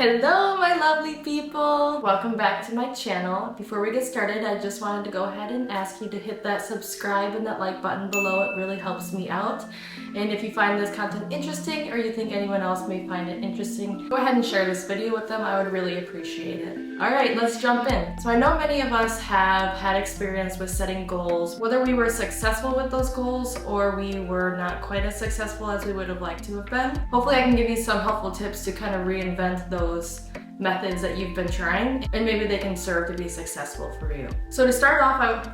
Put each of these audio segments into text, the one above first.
Hello my lovely people! Welcome back to my channel. Before we get started, I just wanted to go ahead and ask you to hit that subscribe and that like button below. It really helps me out. And if you find this content interesting or you think anyone else may find it interesting, go ahead and share this video with them. I would really appreciate it. Alright, let's jump in. So I know many of us have had experience with setting goals, whether we were successful with those goals or we were not quite as successful as we would have liked to have been. Hopefully I can give you some helpful tips to kind of reinvent those methods that you've been trying, and maybe they can serve to be successful for you. So to start off,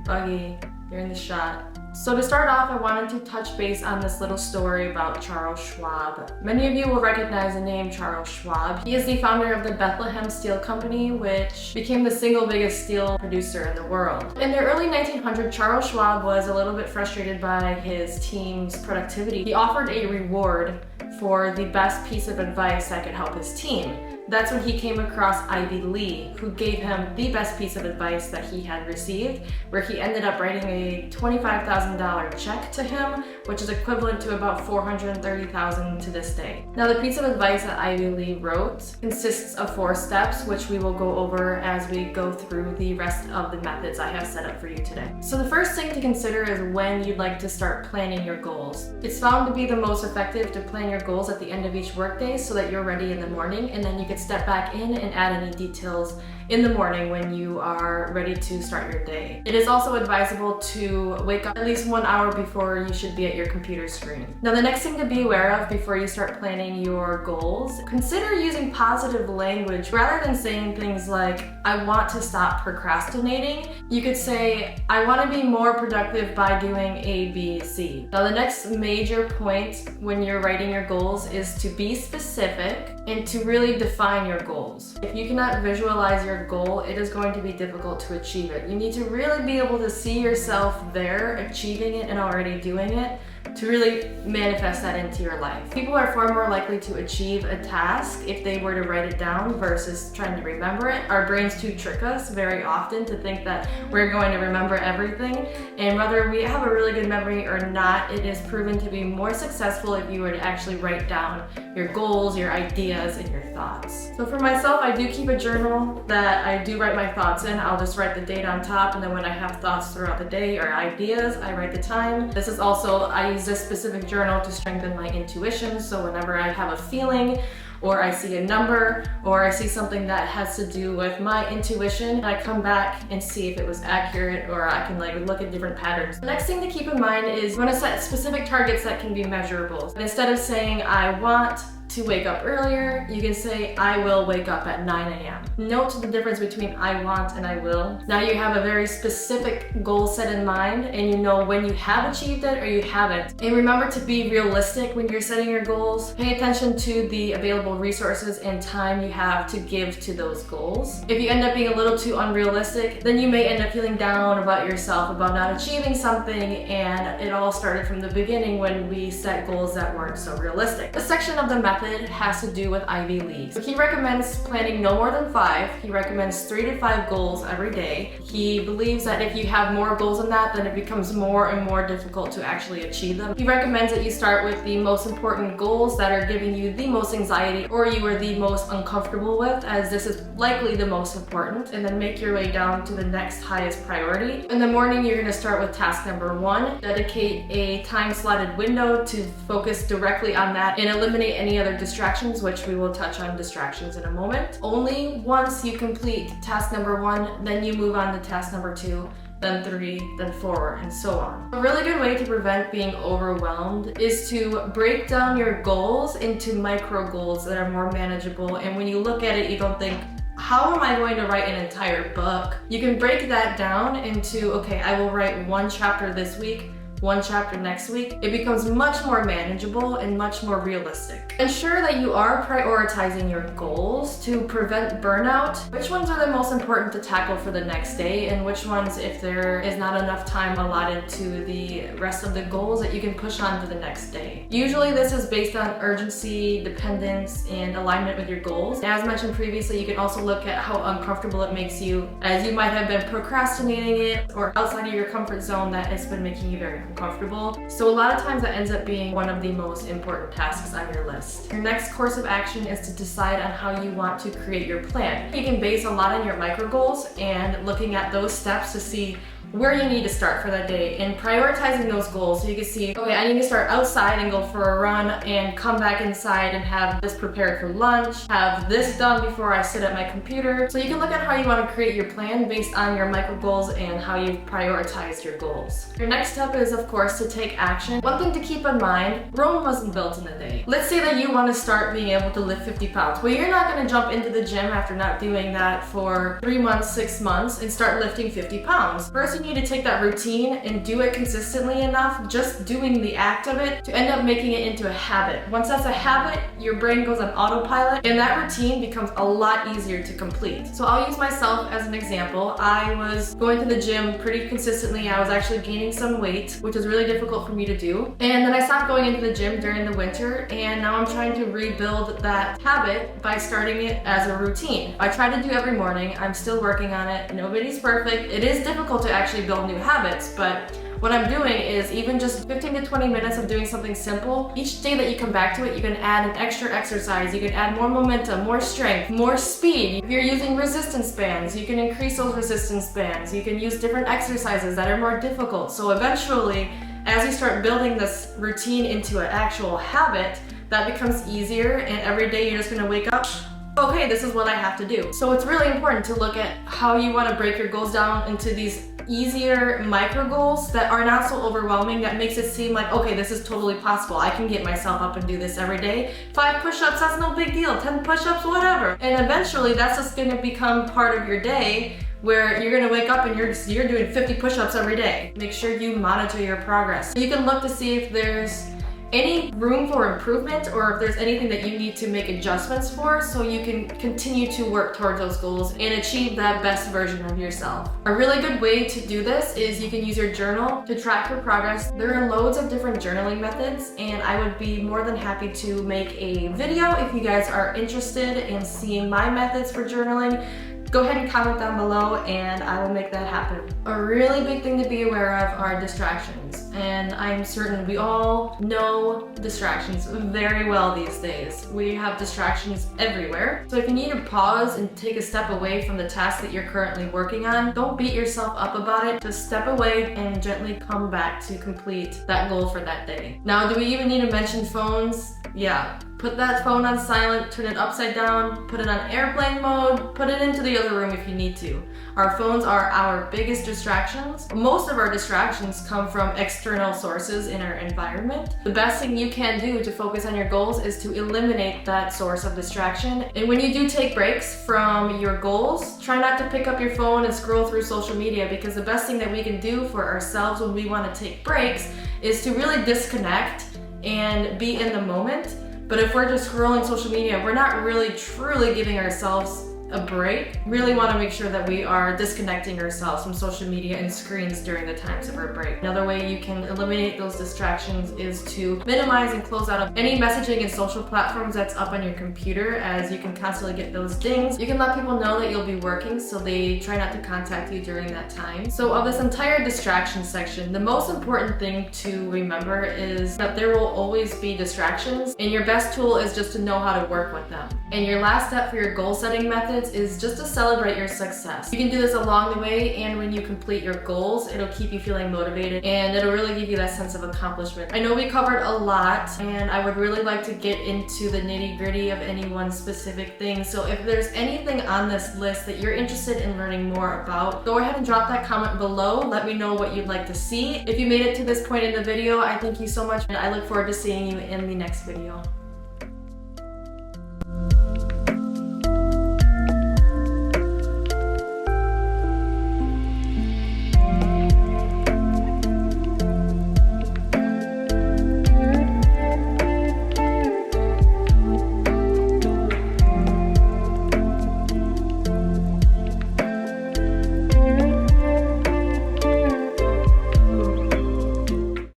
Buggy, you're in the shot. So to start off, I wanted to touch base on this little story about Charles Schwab. Many of you will recognize the name Charles Schwab. He is the founder of the Bethlehem Steel Company, which became the single biggest steel producer in the world. In the early 1900s, Charles Schwab was a little bit frustrated by his team's productivity. He offered a reward for the best piece of advice that could help his team. That's when he came across Ivy Lee, who gave him the best piece of advice that he had received, where he ended up writing a $25,000 check to him, which is equivalent to about $430,000 to this day. Now, the piece of advice that Ivy Lee wrote consists of 4 steps, which we will go over as we go through the rest of the methods I have set up for you today. So the first thing to consider is when you'd like to start planning your goals. It's found to be the most effective to plan your goals at the end of each workday so that you're ready in the morning, and then you can step back in and add any details in the morning when you are ready to start your day. It is also advisable to wake up at least 1 hour before you should be at your computer screen. Now, the next thing to be aware of before you start planning your goals, consider using positive language rather than saying things like, I want to stop procrastinating. You could say, I want to be more productive by doing A, B, C. Now, the next major point when you're writing your goals is to be specific and to really define your goals. If you cannot visualize your goal, it is going to be difficult to achieve it. You need to really be able to see yourself there, achieving it and already doing it, to really manifest that into your life. People are far more likely to achieve a task if they were to write it down versus trying to remember it. Our brains do trick us very often to think that we're going to remember everything, and whether we have a really good memory or not, it is proven to be more successful if you were to actually write down your goals, your ideas, and your thoughts. So for myself, I do keep a journal that I do write my thoughts in. I'll just write the date on top, and then when I have thoughts throughout the day or ideas, I write the time. This is also, I use this specific journal to strengthen my intuition, so whenever I have a feeling or I see a number or I see something that has to do with my intuition, I come back and see if it was accurate, or I can look at different patterns. The next thing to keep in mind is you want to set specific targets that can be measurable. And instead of saying I want to wake up earlier, you can say I will wake up at 9 a.m. Note the difference between I want and I will. Now you have a very specific goal set in mind, and you know when you have achieved it or you haven't. And remember to be realistic when you're setting your goals. Pay attention to the available resources and time you have to give to those goals. If you end up being a little too unrealistic, then you may end up feeling down about yourself, about not achieving something, and it all started from the beginning when we set goals that weren't so realistic. This section of the method has to do with Ivy Lee. So he recommends planning no more than 5. He recommends 3 to 5 goals every day. He believes that if you have more goals than that, then it becomes more and more difficult to actually achieve them. He recommends that you start with the most important goals that are giving you the most anxiety or you are the most uncomfortable with, as this is likely the most important, and then make your way down to the next highest priority. In the morning, you're going to start with task number 1. Dedicate a time-slotted window to focus directly on that and eliminate any other distractions, which we will touch on distractions in a moment. Only once you complete task number 1, then you move on to task number 2, then 3, then 4, and so on. A really good way to prevent being overwhelmed is to break down your goals into micro goals that are more manageable, and when you look at it, you don't think, how am I going to write an entire book? You can break that down into, okay, I will write 1 chapter this week, 1 chapter next week. It becomes much more manageable and much more realistic. Ensure that you are prioritizing your goals to prevent burnout. Which ones are the most important to tackle for the next day, and which ones, if there is not enough time allotted to the rest of the goals, that you can push on to the next day. Usually this is based on urgency, dependence, and alignment with your goals. As mentioned previously, you can also look at how uncomfortable it makes you, as you might have been procrastinating it or outside of your comfort zone that has been making you very and comfortable. So a lot of times that ends up being one of the most important tasks on your list. Your next course of action is to decide on how you want to create your plan. You can base a lot on your micro goals and looking at those steps to see where you need to start for that day and prioritizing those goals so you can see, okay, I need to start outside and go for a run and come back inside and have this prepared for lunch, have this done before I sit at my computer. So you can look at how you want to create your plan based on your micro goals and how you've prioritized your goals. Your next step is, of course, to take action. One thing to keep in mind, Rome wasn't built in a day. Let's say that you want to start being able to lift 50 pounds. Well, you're not going to jump into the gym after not doing that for 3 months, 6 months and start lifting 50 pounds. First, you need to take that routine and do it consistently enough, just doing the act of it, to end up making it into a habit. Once that's a habit, your brain goes on autopilot and that routine becomes a lot easier to complete. So I'll use myself as an example. I was going to the gym pretty consistently. I was actually gaining some weight, which is really difficult for me to do. And then I stopped going into the gym during the winter, and now I'm trying to rebuild that habit by starting it as a routine. I try to do every morning. I'm still working on it. Nobody's perfect. It is difficult to actually build new habits, but what I'm doing is even just 15 to 20 minutes of doing something simple. Each day that you come back to it, you can add an extra exercise. You can add more momentum, more strength, more speed. If you're using resistance bands, you can increase those resistance bands. You can use different exercises that are more difficult. So eventually, as you start building this routine into an actual habit, that becomes easier, and every day you're just gonna wake up, okay, this is what I have to do. So it's really important to look at how you want to break your goals down into these easier micro goals that are not so overwhelming, that makes it seem like, okay, this is totally possible. I can get myself up and do this every day. 5 push-ups, that's no big deal. 10 push-ups, whatever. And eventually that's just going to become part of your day, where you're gonna wake up and you're doing 50 push-ups every day. Make sure you monitor your progress. You can look to see if there's any room for improvement or if there's anything that you need to make adjustments for, so you can continue to work towards those goals and achieve that best version of yourself. A really good way to do this is you can use your journal to track your progress. There are loads of different journaling methods, and I would be more than happy to make a video if you guys are interested in seeing my methods for journaling. Go ahead and comment down below and I will make that happen. A really big thing to be aware of are distractions, and I'm certain we all know distractions very well these days. We have distractions everywhere. So if you need to pause and take a step away from the task that you're currently working on, don't beat yourself up about it. Just step away and gently come back to complete that goal for that day. Now, do we even need to mention phones? Yeah. Put that phone on silent, turn it upside down, put it on airplane mode, put it into the other room if you need to. Our phones are our biggest distractions. Most of our distractions come from external sources in our environment. The best thing you can do to focus on your goals is to eliminate that source of distraction. And when you do take breaks from your goals, try not to pick up your phone and scroll through social media, because the best thing that we can do for ourselves when we want to take breaks is to really disconnect and be in the moment. But if we're just scrolling social media, we're not really truly giving ourselves a break. Really want to make sure that we are disconnecting ourselves from social media and screens during the times of our break. Another way you can eliminate those distractions is to minimize and close out of any messaging and social platforms that's up on your computer, as you can constantly get those dings. You can let people know that you'll be working, so they try not to contact you during that time. So of this entire distraction section, the most important thing to remember is that there will always be distractions, and your best tool is just to know how to work with them. And your last step for your goal setting method is just to celebrate your success. You can do this along the way, and when you complete your goals, it'll keep you feeling motivated and it'll really give you that sense of accomplishment. I know we covered a lot, and I would really like to get into the nitty-gritty of any one specific thing. So if there's anything on this list that you're interested in learning more about, go ahead and drop that comment below. Let me know what you'd like to see. If you made it to this point in the video, I thank you so much, and I look forward to seeing you in the next video.